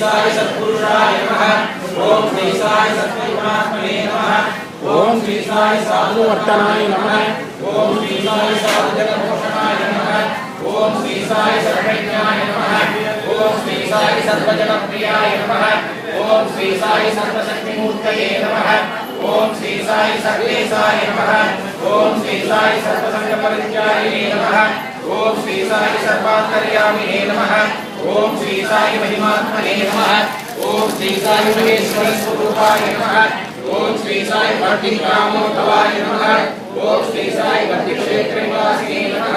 साई सत्पुरुषाय नमः ओम श्री साई सत्परमात्मने नमः ओम श्री साई साधुवर्तनाय नमः ओम श्री साई साधुजनपोषणाय नमः ओम श्री साई सर्वज्ञाय नमः ओम श्री साई सर्वजनप्रियाय नमः ओम श्री साई सर्वशक्तिमूर्तये नमः ओम श्री साई सर्वेशाय नमः ओम श्री साई सर्वसंगपरित्यागिने नमः ओम श्री साई सर्वान्तर्यामिने नमः ओम श्री साई महिमात्मने नमः ओम श्री साई महेश्वर स्वरूपाय नमः ओम श्री साई भक्तिकामोद्भवाय नमः ओम श्री साई भक्तिक्षेत्र निवासिने नमः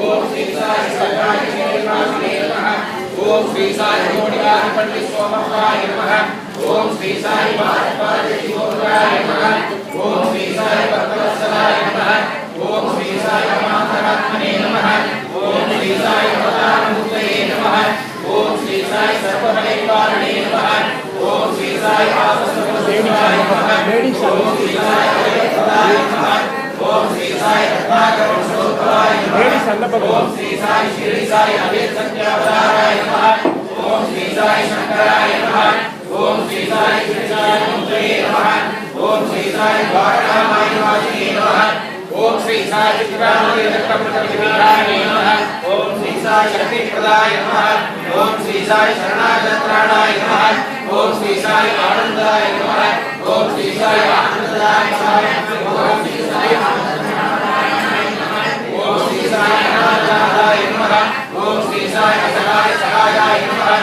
ओम श्री साई सर्वाधिष्ठित निवासिने नमः ओम श्री साई जोड़ियार पंडित सोमवाय नमः ओम श्री साई भारतवाय नमः ओम श्री साई भक्तवत्सलाय नमः ओम श्री साई परमात्मने नमः ओम श्री साई अवतारमूर्तये नमः ओम श्री साई सर्वभयनिवारणे नमः ओम श्री साई आसुरदेवाय नमः ओम श्री साई अभयप्रदाय नमः ओम श्री साई रत्नाकरवंशोद्भवाय नमः ओम श्री साई शिरडी साई अभय सत्यावताराय नमः ओम श्री साई शंकराय नमः ओम श्री साई शिरडी नमः ओम श्री साई द्वारकामाय निवासिने नमः ओम श्री साई चित्रामणि रत्नप्रतिविधाय नमः ओम श्री साई शक्तिप्रदाय नमः ओम श्री साई शरणागतत्राणाय नमः ओम श्री साई आनंदाय नमः ओम श्री साई आनंददाय नमः ओम श्री साई आनंददाय नमः ओम श्री साई आनंददाय नमः ओम श्री साई सहाय सहायाय नमः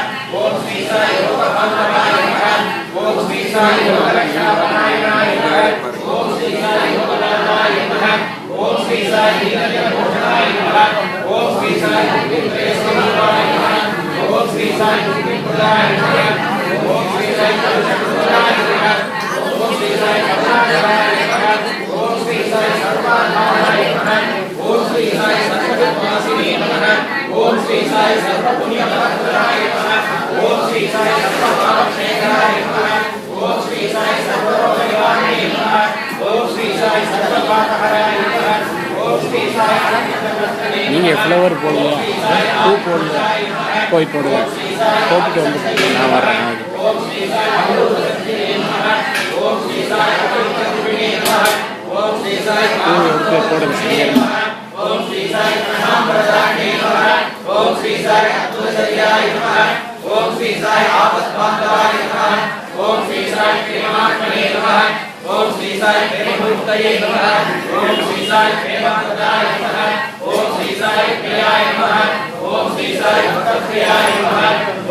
ओम श्री साई योगबन्धनाय नमः ओम श्री साई योगरक्षापनाय नमः ओम श्री साई योगदानाय नमः ओम श्री साई दीनजनपोषणाय नमः ओम श्री साई विद्वेषणाय नमः ओम श्री साई मुक्तिप्रदाय नमः ओम श्री साई सर्वशक्तिप्रदाय नमः ओम श्री साई करुणाकराय नमः ओम श्री साई सर्वात्माय नमः ओम श्री साई सर्वजगद्वासिने नमः ओम श्री साई सर्वपुण्यफलप्रदाय नमः ओम श्री साई सर्वपापक्षेत्राय नमः ओम श्री साई सर्वरोगनिवारणे नमः ओम श्री साई सर्वपापहराय नमः ओम श्री साई अनन्तवर्तने நீங்க ஃப்ளவர் போடுங்க பூ போடுங்க போய் போடுங்க போட்டுட்டு வந்து நான் வரேன் ओम श्री साई अमृतवत्ते नमः ओम श्री साई अमृतवत्ते नमः ओम श्री साई போடுங்க ओम श्री साई प्रणामप्रदाने नमः ओम श्री साई अद्वैताय नमः ओम श्री साई आपद्बान्धवाय नमः ओम श्री साई प्रेमात्मने नमः ओम श्री साई प्रेममूर्तये नमः ओम श्री साई प्रेमप्रदाय नमः ओम श्री साई प्रियाय नमः ओम श्री साई भक्तप्रियाय नमः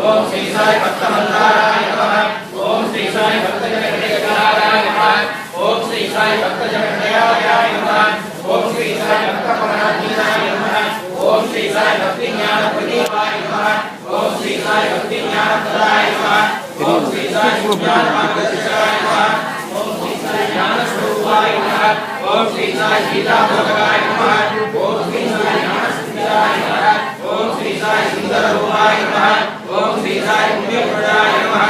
ओम श्री साई भक्तमन्दाराय नमः ओम श्री साई भक्तजनप्रियकाराय नमः ओम श्री साई भक्तजनप्रियाय नमः ओम श्री साई भक्तपराधीनाय नमः ओम श्री साई भक्तिज्ञानप्रदीपाय नमः ओम श्री साई भक्तिज्ञानप्रदाय नमः ओम श्री साई ज्ञानमार्गदर्शकाय नमः ओम श्री साई ज्ञानस्वरूपाय नमः ओम श्री साई गीताबोधकाय नमः ओम श्री साई ज्ञानसिद्धाय नमः ओम श्री साई सुंदररूपाय नमः ओम श्री साई पुण्यप्रदाय नमः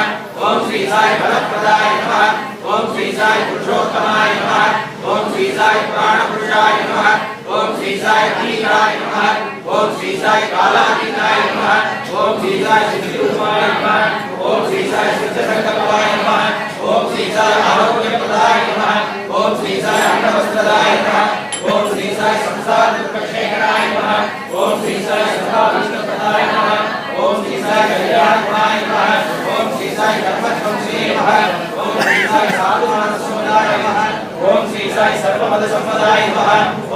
ओम श्री साई फलप्रदाय नमः ओम श्री साई पुरुषोत्तमाय नमः ओम श्री साई प्राणपुरुषाय नमः ओम श्री साई अतीताय नमः ओम श्री साई कालातीताय नमः ओम श्री साई सिद्धिरूपाय नमः ओम श्री साई सिद्धसंकल्पाय नमः ओम श्री साई आरोग्यप्रदाय नमः ओम श्री साई अन्नवस्त्रदाय नमः ओम श्री साई संसार दुःखक्षेत्राय नमः ओम श्री साई सर्वाभीष्टप्रदाय नमः ओम श्री साई कल्याणप्रदाय नमः ओम श्री साई धर्मध्वंसे नमः ओम श्री साई साधुमानसमुदाय नमः ओम श्री साई सर्वमतसम्मदाय नमः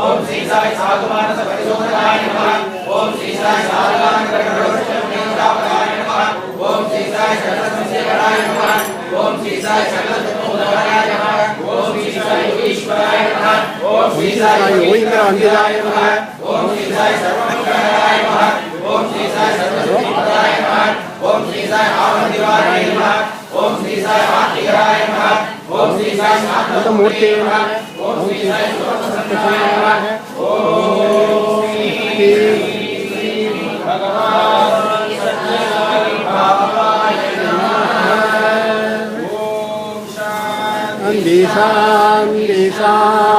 ओम श्री साई साधुमानसपरिशोधनाय नमः ओम श्री साई साधुमानसपरिशोधनाय नमः ओम श्री साई सर्वसंसेवनाय नमः ओम श्री साई सर्वसंसेवनाय नमः ओम श्री साई ईश्वराय नमः ओम श्री साई योगीन्द्रवन्दिताय नमः ओम श्री साई सर्वमंगलाय नमः ओम श्री साई सर्वशक्तिप्रदाय नमः ओम श्री साई आनंदनिवारणे नमः ओम श्री साई आर्तिकराय नमः ओम श्री साई शांतमूर्ते नमः ओम श्री साई सर्वसंपन्नाय नमः ओम श्री भगवान सच्चिदानंद भावाय नमः ओम शांति शांति शांति